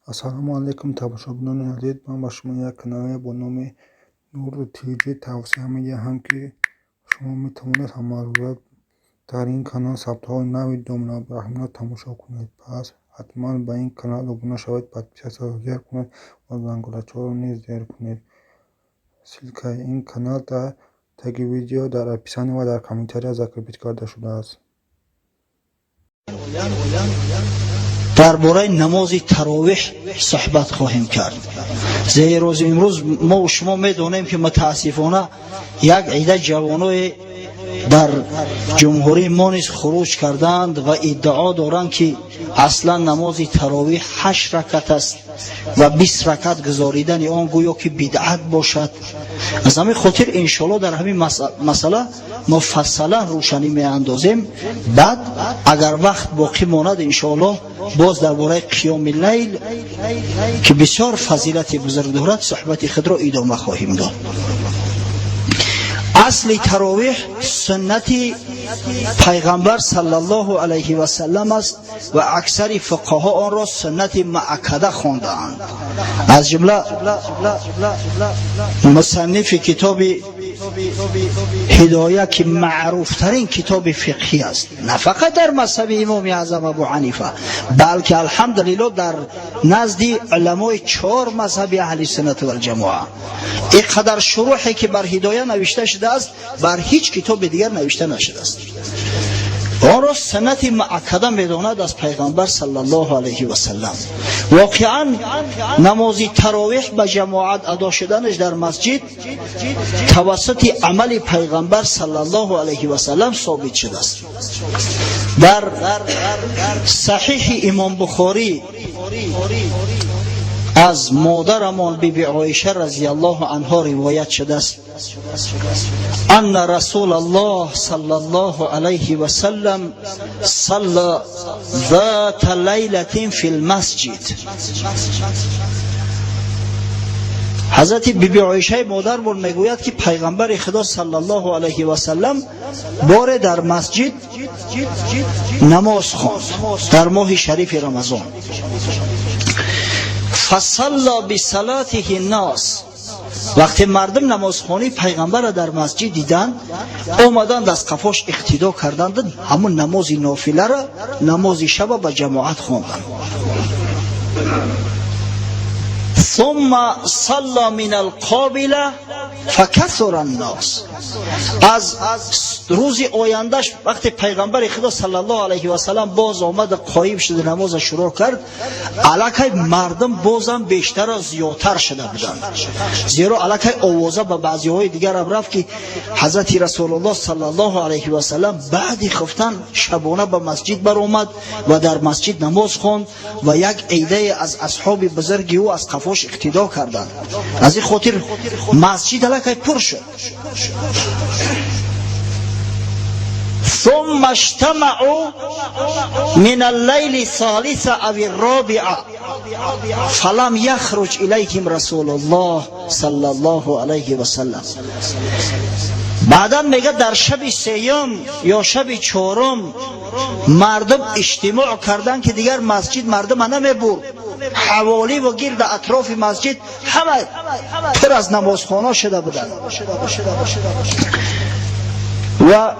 ассалому алайкум тамошобинони азиз, ман ба шумо як канале бо номи Нуру ТВ тавсия медиҳам, ки шумо метавонед ҳамарӯза дар ин канал сабтҳои нави Домнабраҳимро тамошо кунед. Пас ҳатман ба ин канал обуна шавед, подписатсиро зер кунед ва зангулачаро низ зер кунед. Силкаи ин канал дар таги видео дар описание ва дар комментария закрепит карда шудааст. در باره نماز تراویح صحبت خواهیم کرد. زیرا امروز ما و شما میدونیم که متاسفانه یک عده جوانای در جمهوری ما نیز خروج کردند و ادعا دارند که اصلا نماز تراویح 8 رکعت است و 20 رکعت گزاریدن آن گویا که بدعت باشد. از همین خاطر انشالله در همین مسئله مفصلا روشنی میاندازیم. بعد اگر وقت باقی ماند انشالله باز درباره قیام اللیل که بسیار فضیلت بزرگ دارد صحبت خود را ادامه خواهیم داد. اصل تراویح سنت پیغمبر صلی الله علیه و سلم است و اکثر فقها آن را سنت مؤکده خواندند. از جمله مصنف کتاب هدایه که معروف ترین کتاب فقهی است، نه فقط در مذهب امام اعظم ابو حنیفه بلکه الحمدلله در نزد علمای 4 مذهب اهل سنت و الجماعه اینقدر شروحی که بر هدایه نوشته شده است بر هیچ کتاب دیگر نوشته نشده است. آن را سنت مؤکده میداند از پیغمبر صلی الله علیه و سلم. واقعا نماز تراویح به جماعت ادا شدنش در مسجد توسط عمل پیغمبر صلی الله علیه و سلم ثابت شده است. در صحیح امام بخاری از مادرمان بیبی عایشه رضی الله عنها روایت شده است ان رسول الله صلی الله علیه و سلم صلی ذات لیلة فی المسجد. حضرت بیبی عایشه مادرمان میگوید که پیغمبر خدا صلی الله علیه و سلم بار در مسجد نماز خواند در ماه شریف رمضان. فصلى بصلاته الناس. وقتی مردم نمازخوانی پیغمبر را در مسجد دیدند آمدند از قفاش اقتدا کردند، همون نماز نافله را نماز شب به جماعت خواندند. ثم صلى من القابله فكثر الناس. از روز آیندهش وقتی پیغمبر خدا صلی الله علیه و سلم باز آمد قایم شد نماز شروع کرد، الکی مردم بازم بیشتر و زیادتر شده بودند. زیرا الکی آوازه به بعضی های دیگر رفت که حضرت رسول الله صلی الله علیه و سلم بعد خفتن شبانه به مسجد برآمد و در مسجد نماز خواند و یک عده از اصحاب بزرگی او از قفاش اقتدا کردند. از این خاطر مسجد الکی پر شد. ثم اجتمعوا من الليل الثالثة او الرابعة فلم يخرج إليهم رسول الله صلی الله علیه و سلم. بعدا میگه در شب سیوم یا شب چهارم مردم اجتماع کردند که دیگر مسجد مردم نمیبرد، حوالی و گرد اطراف مسجد همه پر از نمازخانه شده بودند. و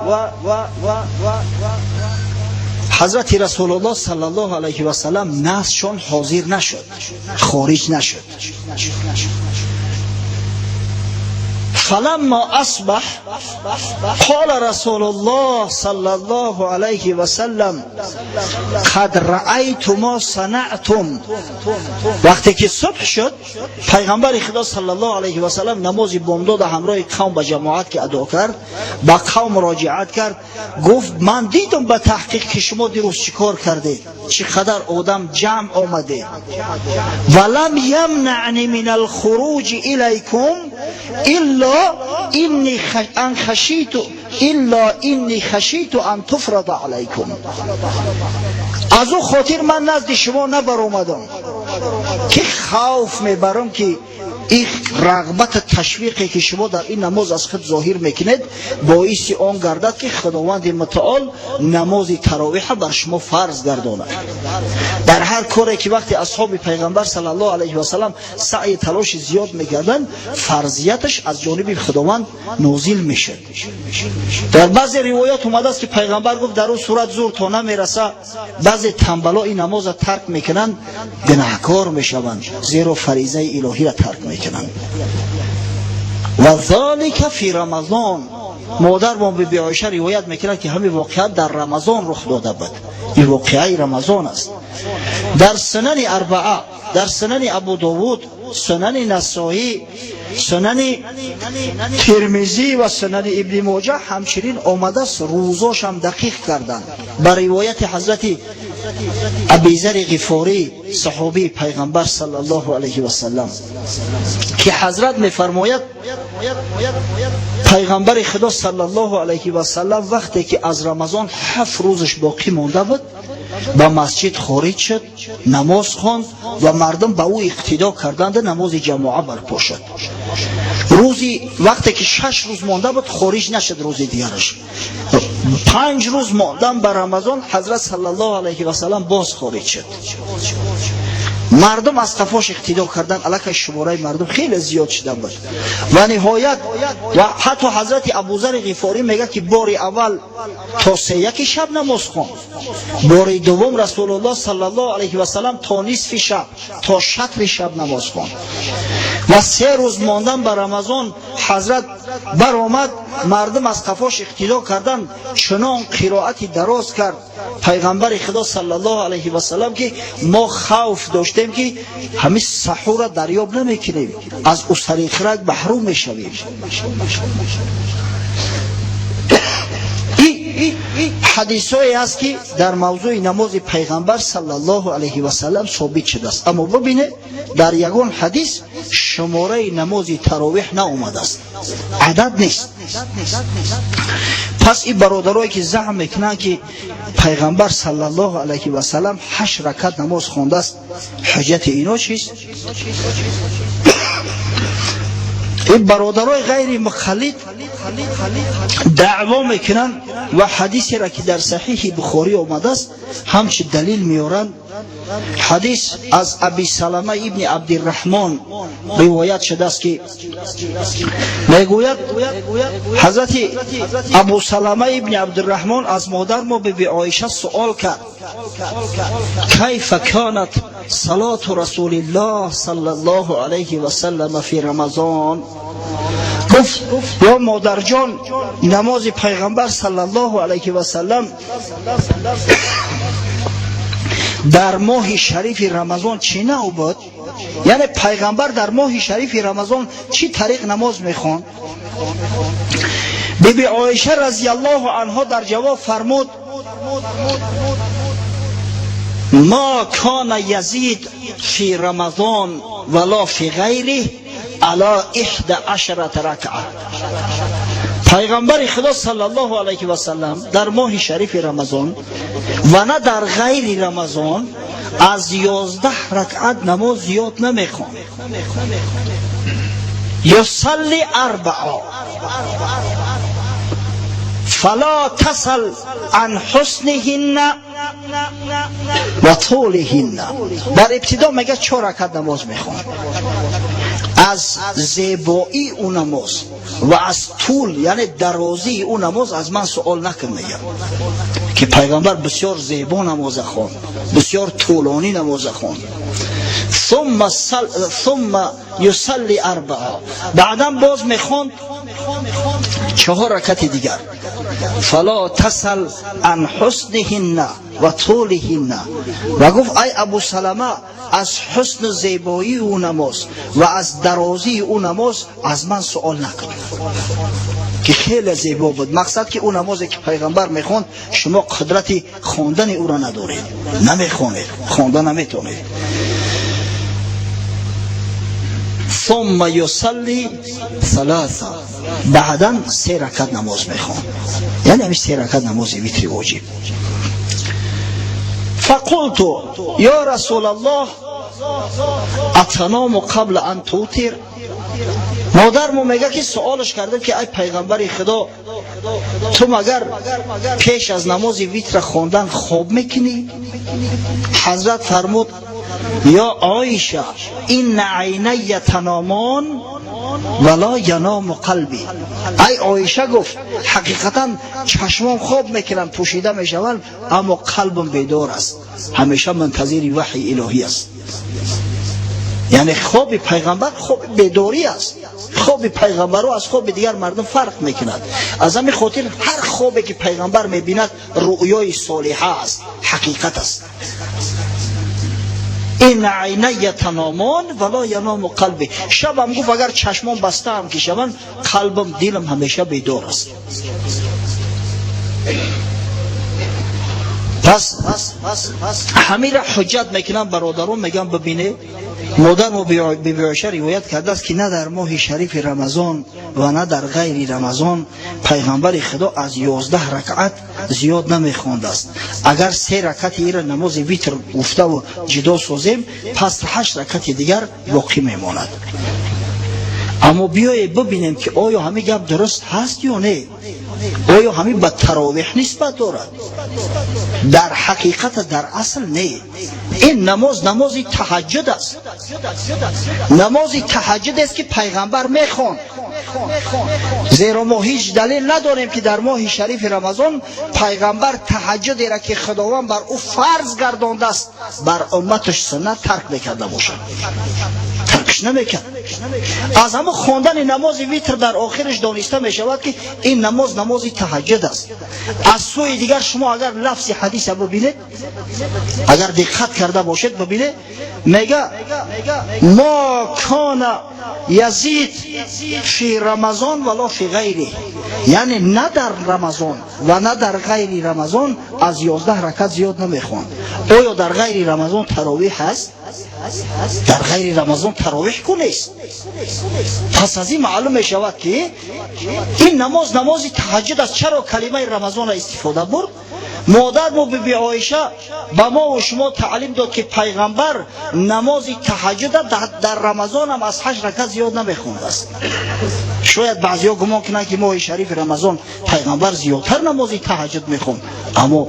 حضرت رسول الله صلی الله علیه و سلم نزدشان حاضر نشد، خارج نشد. فلما اصبح قال رسول الله صلی الله علیه و سلم قد رأیت ما صنعتم. وقتی که صبح شد پیغمبر خدا صلی الله علیه و سلم نماز بامداد همراه قوم به جماعت که ادا کرد با قوم مراجعت کرد، گفت من دیدم به تحقیق که شما دیروز چیکار کردید، چقدر آدم جمع آمده. ولم یمنعنی من الخروج الیکم الا اینی خشیت ان تفرض علیکم. از او خاطر من نزد شما نبر اومدم که خوف میبرم که این رغبت تشویقی که شما در این نماز از خود ظاهر میکنید باعث آن گردد که خداوند متعال نماز تراویح بر شما فرض گرداند. در هر کاری که وقتی اصحاب پیغمبر صلی الله علیه و سلم سعی تلاش زیاد میکردن فرضیتش از جانب خداوند نازل میشد. در بعضی روایات اومده است که پیغمبر گفت در اون صورت زور تا نمیرسه بعضی تنبلا این نماز را ترک میکنن گناهکار میشوند زیرا فریضه الهی را ترک میکنن. و ذالک فی رمضان، مادر با بیبی عایشه روایت میکنه که همین واقعیت در رمضان رخ داده بود. این واقعه رمضان است. در سنن اربعه، در سنن ابو داود، سنن نسائی، سنن ترمذی و سنن ابن ماجه همچنین آمده است روزاش هم دقیق کردند. بر روایت حضرت ابوذر غفاری صحابی پیغمبر صلی الله علیه و سلم که حضرت میفرماید پیغمبر خدا صلی الله علیه و سلم وقتی که از رمضان 7 روزش باقی مانده بود با مسجد خارج شد، نماز خواند و مردم به او اقتدا کردند نماز جماعه برپا شد. روزی وقتی که 6 روز مانده بود خارج نشد، روز دیگرش 5 روز ماندن به رمضان حضرت صلی الله علیه و سلم باز خارج شد. مردم از قفاش اقتدا کردن، الک شماره مردم خیلی زیاد شده بود و نهایت و حتی حضرت ابوذر غفاری میگه که بار اول تا 3 شب نماز خواند، بار دوم رسول الله صلی الله علیه و سلم تا نصف شب تا شطر شب نماز خواند و 3 روز ماندن به رمضان حضرت برآمد، مردم از قفاش اقتدا کردن، چنان قرائتی دراز کرد پیغمبر خدا صلی الله علیه و سلم که ما خوف داشتیم که همین سحور دریاب نمیکنیم، از طریق را محروم میشویم. این حدیثایی است که در موضوع نماز پیغمبر صلی الله علیه و سلم ثابت شده است. اما ببینید در یگان حدیث شماره نماز تراویح ناآمده است، عدد نیست. پس این برادرایی که زعم میکنن که پیغمبر صلی الله علیه و سلم 8 رکعت نماز خوانده است، حجت اینا چیست؟ این برادرای غیر مخلط دعوا میکنن و حدیثی را که در صحیح بخاری آمده است همچه دلیل میارن. حدیث از ابی سلمه ابن عبدالرحمن روایت شده است که میگوید حضرت ابو سلمه ابن عبدالرحمن از مادر ما بیبی عایشه سوال کرد کیف کانت صلاة رسول الله صلی الله علیه و سلم فی رمضان؟ گفت یا مادر جان نماز پیغمبر صلی الله علیه و سلم در ماه شریف رمضان چی نو بود؟ یعنی پیغمبر در ماه شریف رمضان چی طریق نماز میخوان؟ بیبی عایشه رضی الله عنها در جواب فرمود ما کان یزید فی رمضان ولا فی غیره علی 11 رکعه. پیغمبر خدا صلی الله علیه و سلم در ماه شریف رمضان و نه در غیر رمضان از 11 رکعت نماز زیاد نمیخوان. یصلی 4 فلا تسل عن حسنهن و طولهن. در ابتدا میگه 4 رکعت نماز میخوان، از زیبایی اون نماز و از طول یعنی درازی اون نماز از من سوال نکنه که پیغمبر بسیار زیبا نماز خواند، بسیار طولانی نماز خواند. ثم یصلی 4 بعدا باز میخوند 4 رکعت دیگر. فلا تسل عن حسنهن و طولهن و گفت ای ابو سلمه از حسن و زیبایی او نماز و از درازی او نماز از من سوال نکنید که خیلی زیبا بود. مقصد که اون نمازی که پیغمبر میخوند شما قدرت خواندن او را ندارید، نمیخوانید، خواندن نمیتونید. ثم یصلی 3 بعدا 3 رکعت نماز میخوان، یعنی همین 3 رکعت نماز ویتر واجب. فقلت یا رسول الله اتنام قبل ان توتر؟ مادر مو میگه که سوالش کردم که ای پیغمبر خدا تو مگر پیش از نماز ویتر خواندن خواب میکنی؟ حضرت فرمود یا عایشه این عینی تنامان ولا ینام قلبی. ای عایشه گفت حقیقتا چشمام خواب میکنم پوشیده میشوند اما قلبم بیدار است، همیشه منتظر وحی الهی است. یعنی خواب پیغمبر خواب بیداری است. خواب پیغمبر رو از خواب دیگر مردم فرق میکند. از همین خاطر هر خوابی که پیغمبر میبیند رؤیای صالحه است، حقیقت است. این عینی تنامان ولا ینام قلبی. شبم گفت اگر چشمام بسته هم که شوند قلبم دلم همیشه بیدار است. پس همین را حجت میکنم برادران، میگم ببینه مادر و بی عایشه روایت کرده است که نه در ماه شریف رمضان و نه در غیر رمضان پیغمبر خدا از 11 رکعت زیاد نمیخواند است. اگر 3 رکعت ایره نماز ویتر گفته و جدا سازیم پس 8 رکعت دیگر باقی میماند. اما بیایه ببینیم که آیا همین گپ درست هست یا نه؟ آیا همین به تراویح نسبت دارد؟ در حقیقت در اصل نه. این نماز تهجد است. نماز تهجد است که پیغمبر میخواند. زیرا ما هیچ دلیل نداریم که در ماه شریف رمضان پیغمبر تهجدی را که خداوند بر او فرض گردانده است بر امتش سنت ترک میکرده باشد. ترکش نمیکرد. از همه خواندن نماز ویتر در آخرش دانسته میشود که این نماز تهجد است. از سوی دیگر شما اگر لفظ حدیث ببینید، اگر دقت کرده باشید ببینید میگه ما کان یزید فی رمضان ولا فی غیره، یعنی نه در رمضان و نه در غیر رمضان از 11 رکعت زیاد نمیخوان. آیا در غیر رمضان تراویح هست؟ در غیر رمضان تراویح کنیست. پس از این معلوم می شود که این نماز تهجد است. چرا کلمه رمضان استفاده برد؟ مادر مو بی عایشه با ما و شما تعلیم داد که پیغمبر نماز تهجد در رمضان هم از 8 رکعت زیاد نمیخوند است. شاید بعضیا گمان کنند که ماه شریف رمضان پیغمبر زیادتر نماز تهجد میخوند، اما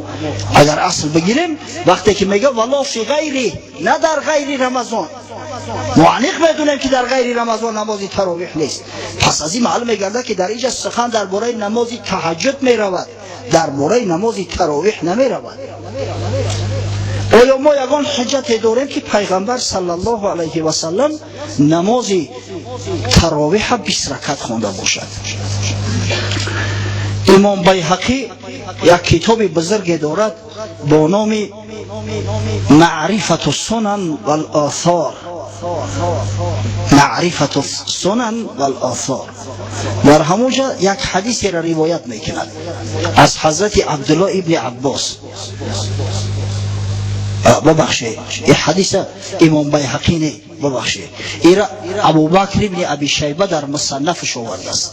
اگر اصل بگیریم وقتی که میگه ولا فی غیره، نه در غیر رمضان، معنیق میدونیم که در غیر رمضان نماز تراویح نیست. پس از این معلوم میگرده که در اینجا سخن درباره نماز تهجد میرود، درباره نماز تراویح نمیرود. آیا ما یگان حجت داریم که پیغمبر صلی الله علیه و سلم نماز تراویح 20 رکعت خوانده باشد؟ امام بیهقی یک کتاب بزرگ دارد با نام معرفت السنن والآثار. معرفت السنن والآثار. در همونجا یک حدیثی را روایت میکند از حضرت عبدالله ابن عباس. ببخشید این حدیث امام بیهقی نه، ببخشید این ابوبکر ابن ابی شیبه در مصنفش آورده است.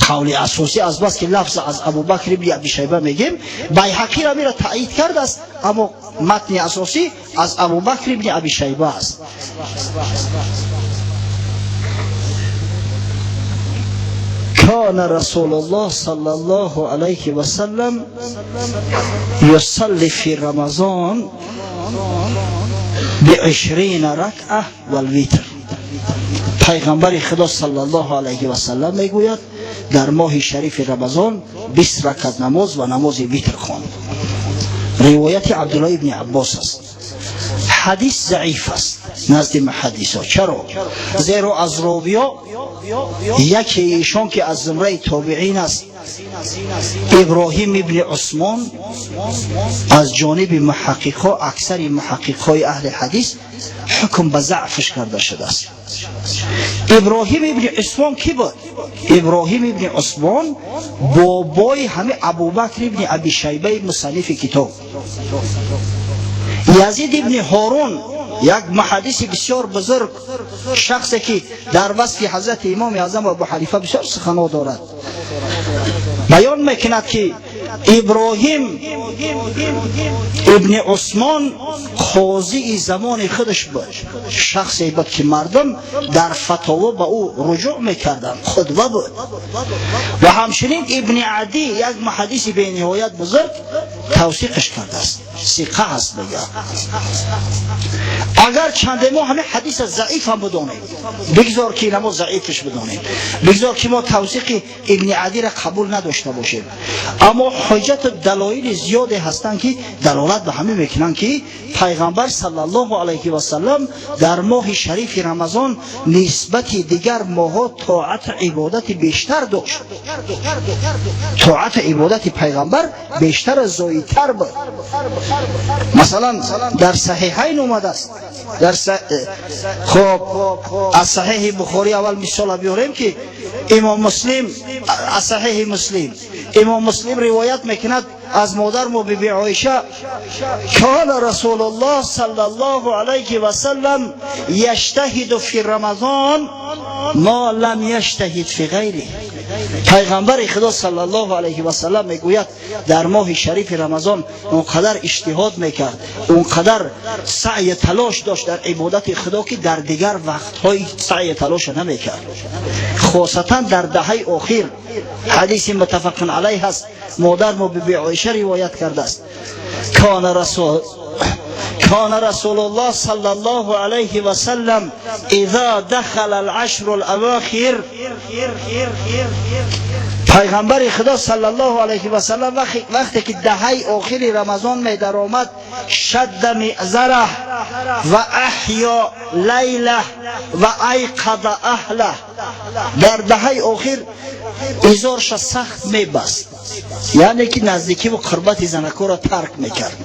قول اساسی از بس که لفظ از ابوبکر ابن ابی شیبه میگیم، بیهقی را میره تایید کرده است، اما متن اساسی از ابوبکر ابن ابی شیبه است. کان رسول الله صلی الله علیه و سلم یصلی فی رمضان ب20 رکعه والوتر. پیغمبر خدا صلی الله علیه و سلم میگوید در ماه شریف رمضان 20 رکعت نماز و نماز وتر خواند. روایت عبدالله ابن عباس است. حدیث ضعیف است نزد محدثا. چرا؟ زیرا از راویا یکی ایشان که از زمره تابعین است، ابراهیم ابن عثمان، از جانب محققا اکثر محققای اهل حدیث حکم به ضعفش کرده شده است. ابراهیم ابن عثمان کی بود؟ ابراهیم ابن عثمان بابای همه ابوبکر ابن ابی شیبه مصنف کتاب. یزید ابن هارون یک محدث بسیار بزرگ، شخصی که در وصف حضرت امام اعظم ابو حنیفه بسیار سخنان دارد، بیان میکند که ابراهیم ابن عثمان قاضی زمان خودش بود، شخصی بود که مردم در فتاوا به او رجوع میکردن، خطبه بود. و همچنین ابن عدی یک محدث به نهایت بزرگ توثیقش کرده است، ثقه است بگه. اگر چند ما همه حدیث ضعیف هم بدونیم، بگذار که ما ضعیفش بدونیم، بگذار که ما توثیق ابن عدی را قبول نداشته باشیم، اما حجت و دلایل زیادی هستند که دلالت به همین میکنن که پیغمبر صلی الله علیه و سلم در ماه شریف رمضان نسبت دیگر ماها طاعت عبادت بیشتر داشت. طاعت عبادت پیغمبر بیشتر و زایدتر بود. مثلا در صحیحین اومده است، خب از صحیح بخاری اول مثال بیاریم که امام مسلم از صحیح مسلم امام مسلم روایت میکند از مادر مو بی عایشه کان رسول الله صلی الله علیه و سلم یجتهد فی رمضان ما لم یجتهد فی غیره. پیغمبر خدا صلی الله علیه و سلم میگوید در ماه شریف رمضان اونقدر اجتهاد میکرد، اونقدر سعی تلاش داشت در عبادت خدا که در دیگر وقتهای سعی تلاش نمیکرد. خاصتا در دهه اخیر حدیث متفق علیه است، مادر مو بی عایشه روایت کرده است کان رسول الله صلی الله علیه و سلم اذا دخل العشر الاواخر، پیغمبر خدا صلی الله علیه و سلم وقتی که دهه آخر رمضان می در آمد شد معذره و احیا لیله و ایقظ اهله، در دهه آخر ازارش سخت می بست، یعنی که نزدیکی و قربت زنکو را ترک میکرد،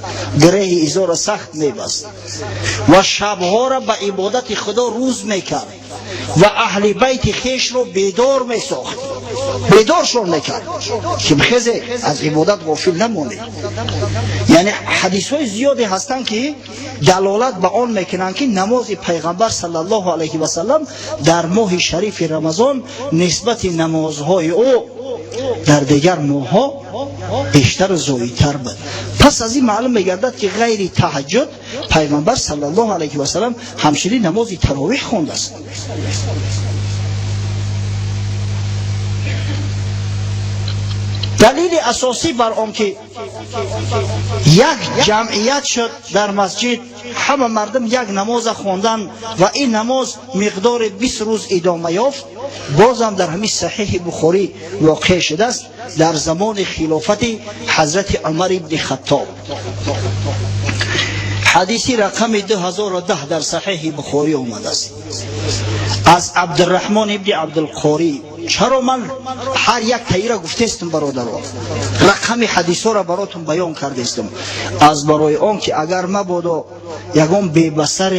گره ازار را سخت میبست و شبها را به عبادت خدا روز میکرد و اهل بیت خیش رو بیدار میساخت، بیدارشون میکرد که بخیزه از عبادت غافل نمونه. یعنی حدیث های زیادی هستند که دلالت به آن میکنند که نماز پیغمبر صلی الله علیه و سلم در ماه شریف رمضان نسبت نمازهای او در دیگر ماها بیشتر و زایدتر بود. پس از این معلوم میگردد که غیر تهجد پیغمبر صلی الله علیه و سلم همچنین نماز تراویح خوانده است. دلیل اساسی بر آن که یک جمعیت شد در مسجد، همه مردم یک نماز خواندن و این نماز مقدار 20 روز ادامه یافت، بازم در همین صحیح بخاری واقع شده است در زمان خلافت حضرت عمر ابن خطاب. حدیثی رقم 2010 در صحیح بخاری اومده است از عبدالرحمن ابن عبدالقاری. چرا من هر یک تایره گفته استم برادران، رقم حدیث را براتون بیان کرده استم، از برای آن که اگر مبادا یگان بی بصر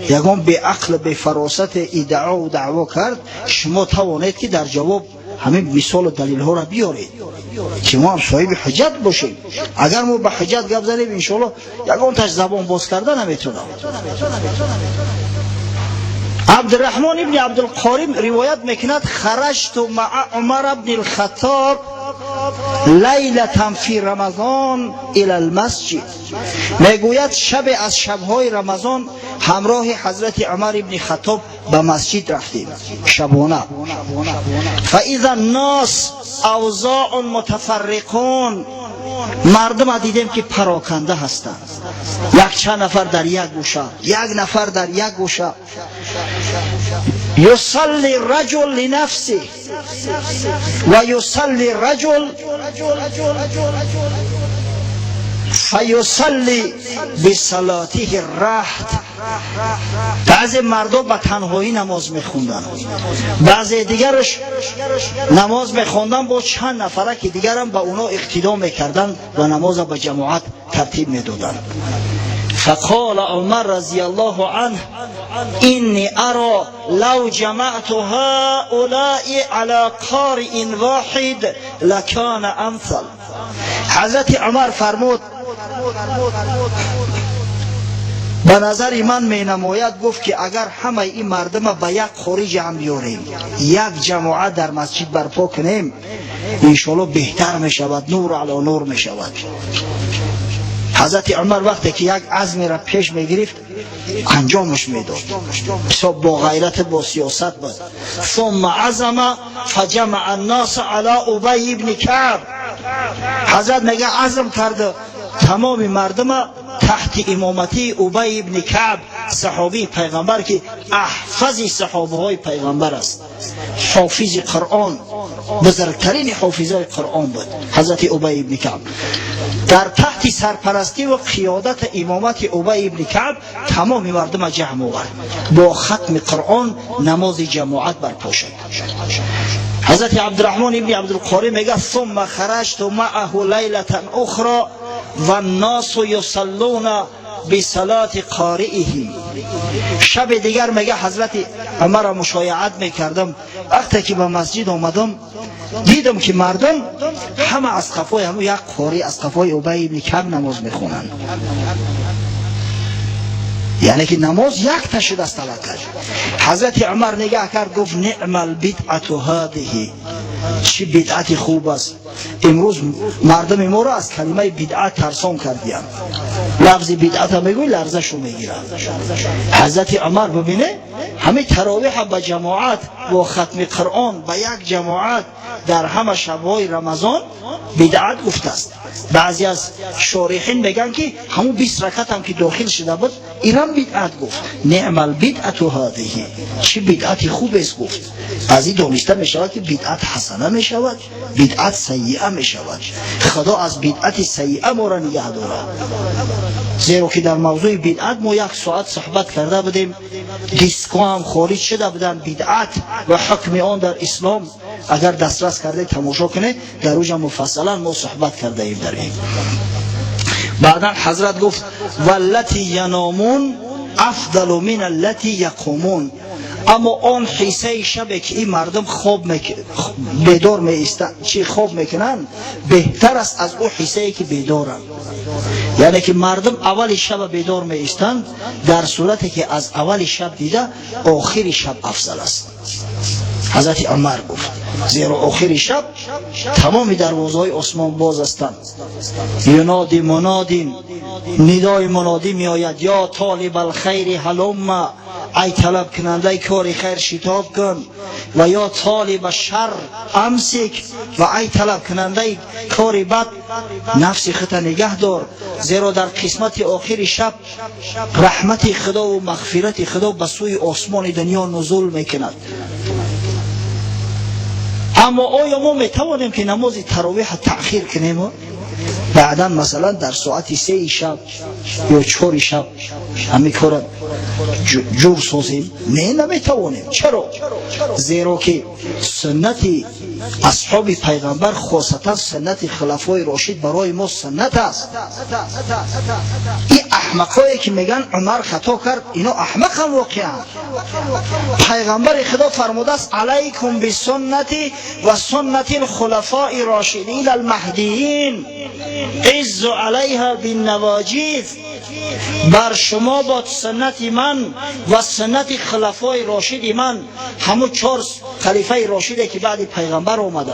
یگان بی عقل بی فراست ادعا و دعوا کرد، شما توانید که در جواب همین مثال و دلیل ها را بیارید که ما هم صاحب حجت باشیم. اگر ما به حجت گپ زنیم انشاءالله یگان تاش زبان باز کردن نمیتونم. عبدالرحمن ابن عبدالقاری روایت میکند خرجت مع عمر ابن الخطاب لیلة فی رمضان الى المسجد، میگوید شب از شبهای رمضان همراه حضرت عمر ابن خطاب به مسجد رفتیم شبانه. فاذا الناس اوضاع متفرقون، مردم دیدیم که پراکنده هستند، یک چند نفر در یک گوشه، یک نفر در یک گوشه. یصلی الرجل لنفسه و یصلی الرجل فیصلی بصلاته الرهط. بعضی مردم به تنهایی نماز میخوندن، بعضی دیگرش نماز میخوندن با چند نفره که دیگرم به اونا اقتدا میکردن و نماز به جماعت ترتیب میدادن. فقال عمر رضی الله عنه اینی ارى لو جمعت هؤلاء على قارئ واحد لکان امثل. حضرت عمر فرمود به نظر من می نماید گفت که اگر همه این مردم به یک خوری جمع بیاریم، یک جماعت در مسجد برپا کنیم، انشالله بهتر می شود، نور علی نور می شود. حضرت عمر وقتی که یک عزمی را پیش می گرفت انجامش می داد، بسیار با غیرت، با سیاست بود. ثم عزم فجمع الناس علی ابی ابن کعب. حضرت میگه عزم کرده تمام مردم تحت امامتی ابی ابن کعب، صحابی پیغمبر که احفظ صحابه های پیغمبر است، حافظ قرآن، بزرگترین حافظای قرآن بود حضرت ابی ابن کعب. در تحت سرپرستی و قیادت امامت ابی ابن کعب تمام مردم جمع آورد، با ختم قرآن نماز جماعت برپا شد. حضرت عبدالرحمن ابن عبدالقاری میگه ثم خرجت معه لیلة اخرى و الناس یصلون بصلاة قارئه. شب دیگر میگه حضرت عمر را مشایعت میکردم، وقتی که به مسجد آمدم دیدم که مردم همه از قفای همه یک قاری از قفای ابی ابن کعب نماز میخونند، یعنی که نماز یک تشد است طلقه. حضرت عمر نگاه کرد گفت نعم البدعة هذه، چی بدعت خوب است. امروز مردم ما را از کلمه بدعت ترسان کردیم، لفظ بدعت میگوی لرزش رو میگیرن. حضرت عمر ببینه همه تراویح به جماعت و ختم قرآن به یک جماعت در همه شبهای رمضان بدعت گفته است. بعضی از شارحین میگن که همون 20 رکعت هم که داخل شده بود ایران بدعت گفت. نعم البدعة هذه، چه بدعت خوب است گفت. از این دانسته می شود که بدعت حسنه می شود، بدعت سیئه می شود. خدا از بدعت سیئه ما را نگه دارد. زیرا که در موضوع بدعت ما 1 ساعت صحبت کرده بودیم، دیسکو هم خارج شده بودن، بدعت و حکم آن در اسلام اگر دسترس کرده تماشا کنه در اوج مفصلا ما صحبت کرده ایم در این. بعدا حضرت گفت والتی ینامون افضل من التی یقومون، اما آن حصه شب که این مردم بیدار خواب میکنن بهتر است از او حصه که بیدارن. یعنی که مردم اول شب بیدار میستند، در صورتی که از اول شب دیده آخر شب افضل است. حضرت عمر گفت زیرا آخر شب تمام دروازهای آسمان باز هستند. ینادی منادین، ندای منادی می آید یا طالب الخیر هلم، ای طلب کننده کار خیر شتاب کن، و یا طالب شر امسک، و ای طلب کننده کار بد نفس خود نگه دار. زیرا در قسمت آخر شب رحمت خدا و مغفرت خدا به سوی آسمان دنیا نزول میکند. اما آیا ما میتوانیم که نماز تراویح تأخیر کنیم؟ بعدا مثلا در ساعت 3 شب یا 4 شب همین کار جور سازیم؟ نه، نمیتوانیم. چرا؟ زیرا که سنت اصحاب پیغمبر، خاصتا سنت خلفای راشد برای ما سنت است. این احمقایی که میگن عمر خطا کرد، اینا احمق هم واقعا. پیغمبر خدا فرموده است علیکم بسنتی و سنت الخلفاء راشدین المهدیین عزوا علیها بالنواجذ، بر شما با سنت من و سنت خلفای راشد من، همون 4 خلیفه راشده که بعد پیغمبر آمدن،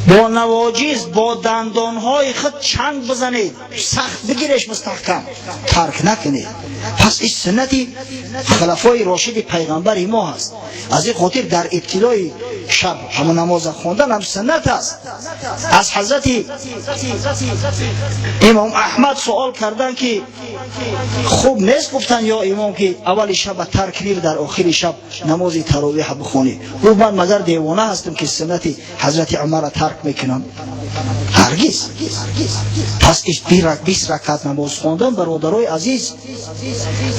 با نواجذ، با دندانهای خود چنگ بزنید، سخت بگیرش مستحکم، ترک نکنید. پس این سنت خلفای راشد پیغمبر ما هست. از این خاطر در ابتدای شب همون نماز خواندن هم سنت است. از حضرت امام احمد سوال کردن که خوب نیست گفتن یا امام که اول شب ترک کنی در آخر شب نماز تراویح بخونی؟ گفت من مگر دیوانه هستم که سنت حضرت عمر را ترک میکنم؟ هرگز. پس 20 رکعت نماز خواندن برادرای عزیز،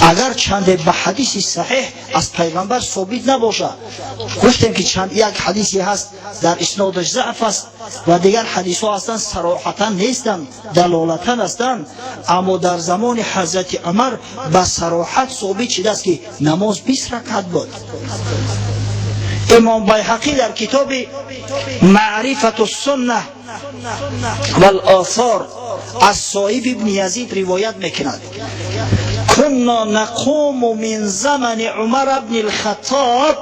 اگر چند به حدیث صحیح از پیغمبر ثابت نباشه، گفتیم که چند یک حدیثی هست در اسنادش ضعف است و دیگر حدیث ها هستند صراحتا نیستند، دلالتا هستند، اما در زمان حضرت عمر به صراحت ثابت شده است که نماز 20 رکعت بود. امام بیهقی در کتاب معرفت السنه والآثار از صائب ابن یزید روایت میکند كنا نقوم من زمن عمر بن الخطاب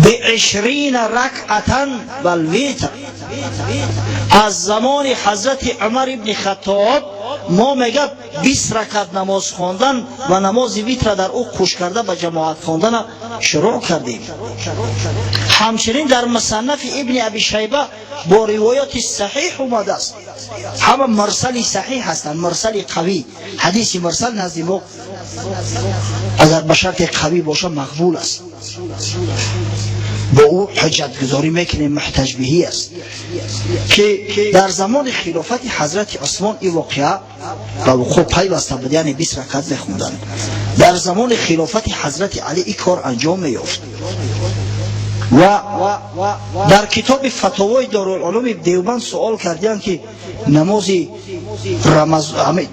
ب20 ركعة والوتر. از زمان حضرت عمر ابن خطاب ما میگه 20 رکعت نماز خواندن و نماز ویتر در او خوش کرده به جماعت خواندن شروع کردیم. همچنین در مصنف ابن ابی شیبه با روایات صحیح اومده است، همه مرسل صحیح هستند، مرسل قوی. حدیث مرسل نزد ما اگر به شرط قوی باشه مقبول است، با او حجت گذاری میکنیم، محتج بهی است. که در زمان خلافت حضرت عثمان این واقعه با وقوع پیوسته بود، یعنی 20 رکعت میخوندن. در زمان خلافت حضرت علی این کار انجام میافت. و در کتاب فتاوای دارالعلوم دیوبند سوال کردن که نماز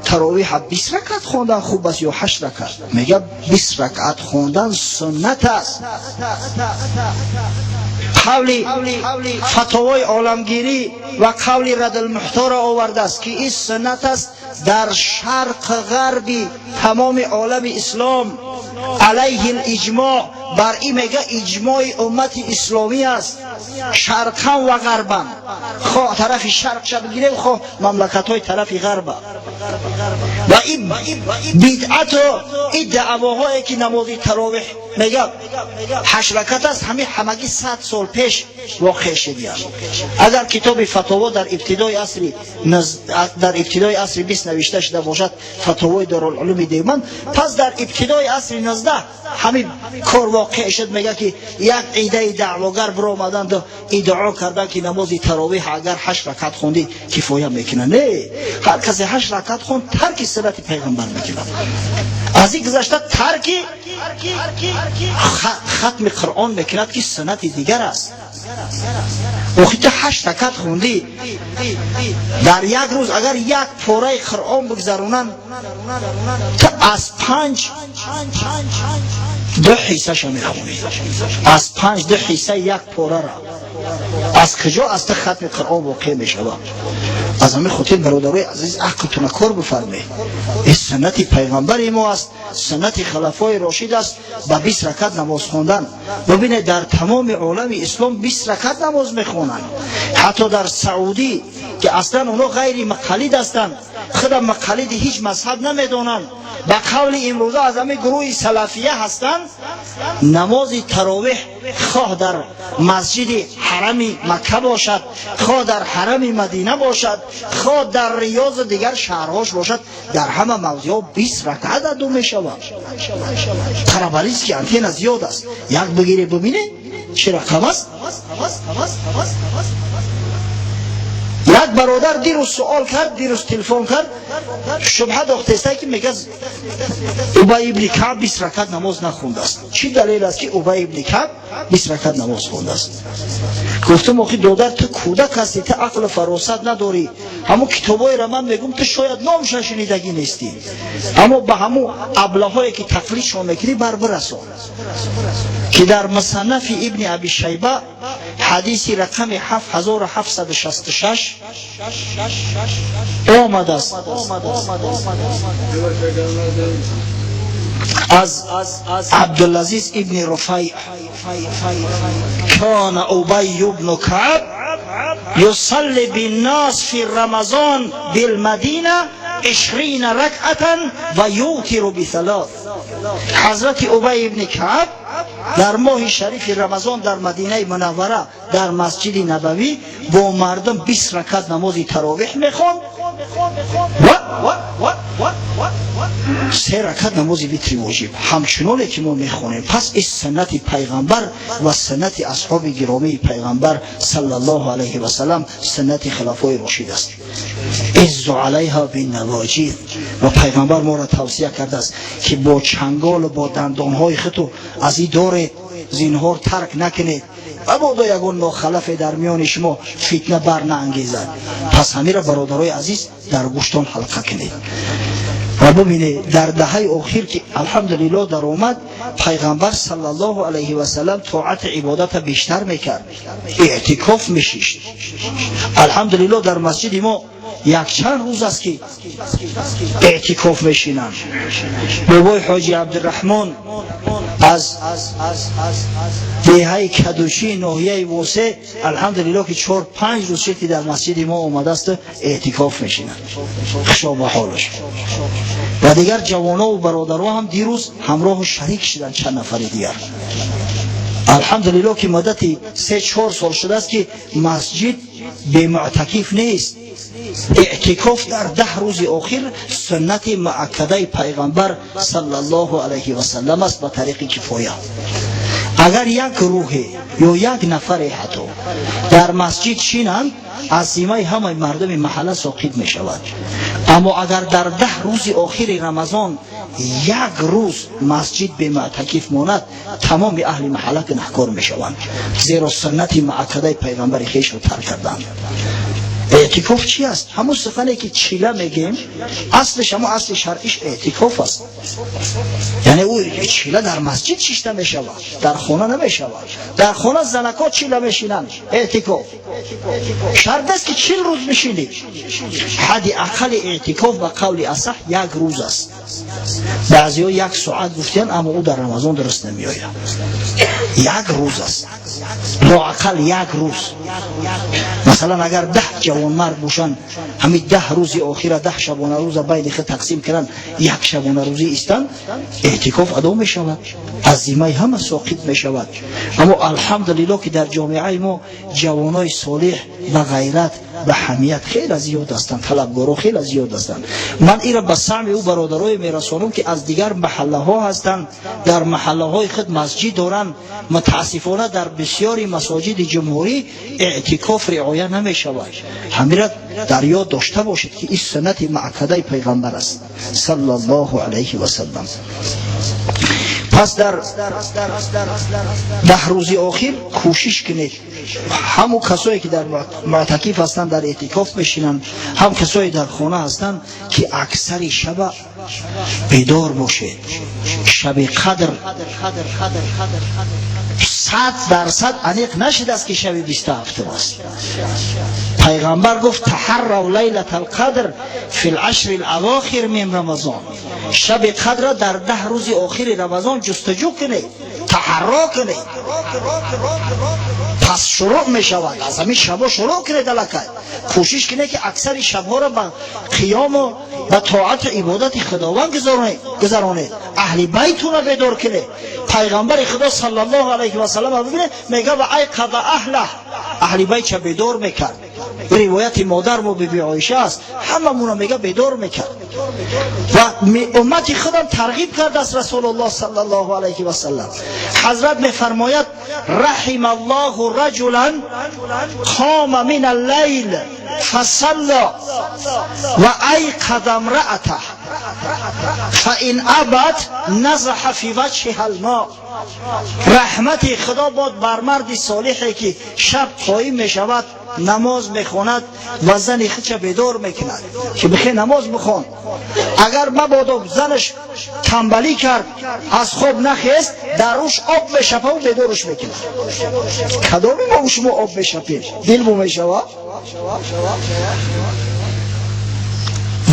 تراویح 20 رکعت خواندن خوب است یا 8 رکعت؟ میگه 20 رکعت خواندن سنت است. قول فتاوای عالمگیری و قول رد المحتار آورده است که این سنت است در شرق غربی تمام عالم اسلام علیه الاجماع. بر این میگه اجماع امت اسلامی است، شرقا و غربا، خواه طرف شرق شد بگیریم خواه مملکت های طرف غرب. و این بدعت و این دعواهایی که نماز تراویح میگه 8 رکعت است، همگی 100 سال پیش واقع شده. اگر کتاب فتاوا در ابتدای عصر 20 نوشته شده باشد، فتاوای دارالعلوم دیوبند، پس در ابتدای عصر 19 همین کار واقع شد. میگه که یک عده دعواگر برو آمدند و ادعا کردن که نماز تراویح اگر 8 رکعت خوندی کفایه میکنه. نه، هر کسی 8 رکعت خوند ترک سنت پیغمبر میکنه. از این گذشته ترک ختم قرآن میکند که سنت دیگر است. وقتی تو 8 رکعت خوندی در یک روز اگر یک پاره قرآن بگذرونن تو از 5 2 حصه شو میخونی، از 5 2 حصه یک پاره را از کجا از تا ختم قرآن واقع میشود. از همین خاطر برادرای عزیز عقلتون کار بفرمایید. این سنت پیغمبر ما است، سنت خلفای راشد است با 20 رکعت نماز خواندن. ببینید در تمام عالم اسلام 20 رکعت نماز میخوانند. حتی در سعودی که اصلا اونا غیر مقلد هستند، خود مقلد هیچ مذهب نمیدونند، با قول امروزه از همه گروه سلفیه هستند، نماز تراویح خواه در مسجد حرم مکه باشد، خواه در حرم مدینه باشد، خواه در ریاض دیگر شهرهاش باشد، در همه موضوع 20 رکعت ادا می شود. ترابلیست که انتین زیاد است، یک بگیری ببینه چه رقم است. یک برادر دیروز سوال کرد، دیروز تلفن کرد، شبهه داخته که میگه ابی ابن کعب 20 رکعت نماز نخونده است. چی دلیل است که ابی ابن کعب 20 رکعت نماز خونده است؟ گفتم آخی دادر تو کودک هستی، تو عقل فراست نداری. همون کتابای را من میگم تو شاید نامش شنیدگی نیستی، اما به همون ابلهایی که تقلیدشون میکنی برسان. که در مصنف ابن ابی شیبه حدیث رقم 7766 آمده است از عبدالعزیز ابن رفیع کان ابی ابن کعب یصلی بالناس فی رمضان بالمدینه 20 رکعتا و یوتر بثلاث. حضرت ابی ابن کعب در ماه شریف رمضان در مدینه منوره در مسجد نبوی با مردم 20 رکعت نماز تراویح میخوند و 3 رکعت نماز وتر واجب، همچنانه که ما میخونیم. پس این سنت پیغمبر و سنت اصحاب گرامی پیغمبر صلی الله علیه و سلم، سنت خلفای راشد است. عز علیها بالنواجذ. و پیغمبر ما را توصیه کرده است که با چنگال و با دندانهای خود از این دور زینهار ترک نکنید و بادا یگون مخالف در میان شما فتنه بر نانگیزد. پس همین را برادرای عزیز در گوشتان حلقه کنید. و ببینید در دهه اخیر که الحمدلله در اومد، پیغمبر صلی الله علیه و سلم طاعت عبادت بیشتر میکرد، اعتکاف میشید. الحمدلله در مسجد ما یک چند روز است که اعتکاف میشینند. بابای حاجی عبدالرحمن از دهه کدوشی ناحیه واسه الحمدلله که 4-5 روز شد که در مسجد ما آمده است اعتکاف میشینند. خوشا به حالش. و دیگر جوانا و برادرها هم دیروز همراه شریک شدن چند نفر دیگر. الحمدلله که مدتی 3-4 سال شده است که مسجد به معتکف نیست. اعتکاف در 10 روز آخر سنت مؤکده پیغمبر صلی الله علیه و سلم است به طریق کفایه. اگر یک گروه یا یک نفر حتی در مسجد چینند از سیمای همه مردم محله ساقط می شود. اما اگر در 10 روز آخر رمضان یک روز مسجد به معتکف ماند تمام اهل محله گناهکار می شوند، زیرا سنت مؤکده پیغمبر خویش را ترک کردند. اعتکاف چی است؟ همون سخنی که چیله میگیم اصلش همون اصل شرعیش اعتکاف است. یعنی او چیله در مسجد شیشته میشود، در خانه نمیشود. در خانه زنکا چیله میشینند. اعتکاف شرط است که 40 روز بشینی. حد اقل اعتکاف به قول اصح 1 روز است. بعضی‌ها 1 ساعت گفتن اما او در رمضان درست نمیآید. 1 روز است، لااقل 1 روز. مثلا اگر 10 جوان مرد باشند همین 10 روز آخر 10 شبانه روز بین خود تقسیم کنند 1 شبانه روزی استند، اعتکاف ادا می شود، عزیمه همه ساقط می شود. اما الحمدلله که در جامعه ما جوانای صالح و غیرت و حمیت خیلی زیاد هستند، طلبگارا خیلی زیاد هستند. من ایرا به سمع او برادرای میرسانم که از دیگر محله ها هستند، در محله های خود مسجد دارند. متاسفانه در بسیاری مساجد جمهوری اعتکاف رعایت نمی شود. همین در یاد داشته باشید که این سنت مؤکده پیغمبر است صلی الله علیه و سلم. پس در 10 روز آخر کوشش کنید همون کسایی که در معتکف هستند در اعتکاف بشینند، هم کسایی در خانه هستند که اکثر شب بیدار باشید. شب قدر 100% انیق نشد است که شب 27 است. پیغمبر گفت تحروا لیلة القدر فی العشر الاواخر من رمضان. شب قدر در 10 روز آخر رمضان جستجو کنید، تحرا کنید. پس شروع می شود از همین شبا شروع کنید. الکه کوشش کنید که اکثر شبها را به قیام و به طاعت عبادت خداوند گذرانید. اهل بیتون را بیدار کنید. پیغمبر خدا صلی الله علیه و سلم ببینید میگه و ای قضا اهل بیت چه بیدار میکرد. روایت مادر و بیبی عایشه است، هممون میگه بیدار میکرد و امت خودم ترغیب کرد از رسول الله صلی الله علیه و سلم. حضرت میفرماید رحم الله رجلا قام من اللیل فصلى و ایقظ امرأته فان ابت نزح فی وجهها الماء. رحمت خدا باد بر مرد صالحی که شب قائم می شود، نماز میخواند و زن خودش بیدار میکند که بخیر نماز بخوان. اگر مبادا زنش تنبلی کرد از خواب نخست در روش آب بشپه و بیدارش میکند. کدامی ما شما آب بشپیم دل بو میشود.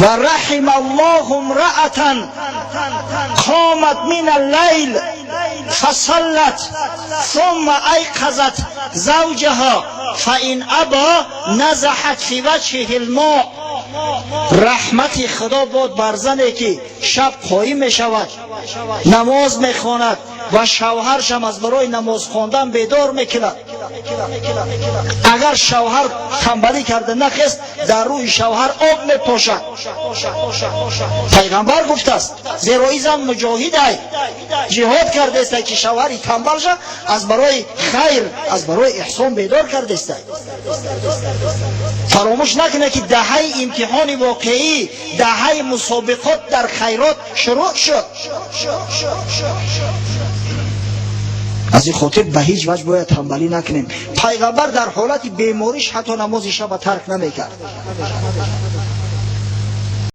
و رحم الله امرأة قامت من اللیل فصلت ثم ایقظت زوجها فان ابا نزحت فی وجهه الماء. رحمت خدا باد بر زنی که شب قائم می شود، نماز می خواند و شوهرش هم از برای نماز خواندن بیدار میکند. اگر شوهر تنبلی کرده نخست در روی شوهر آب میپاشد. پیغمبر گفته است زیرا این زن مجاهد است، جهاد کرده است که شوهری تنبل شد از برای خیر از برای احسان بیدار کرده است. فراموش نکنه که دهه امتحان واقعی، دهه مسابقات در خیرات شروع شد. از این خاطر به هیچ وجه باید تنبلی نکنیم. پیغمبر در حالت بیماریش حتی نماز شب ترک نمیکرد.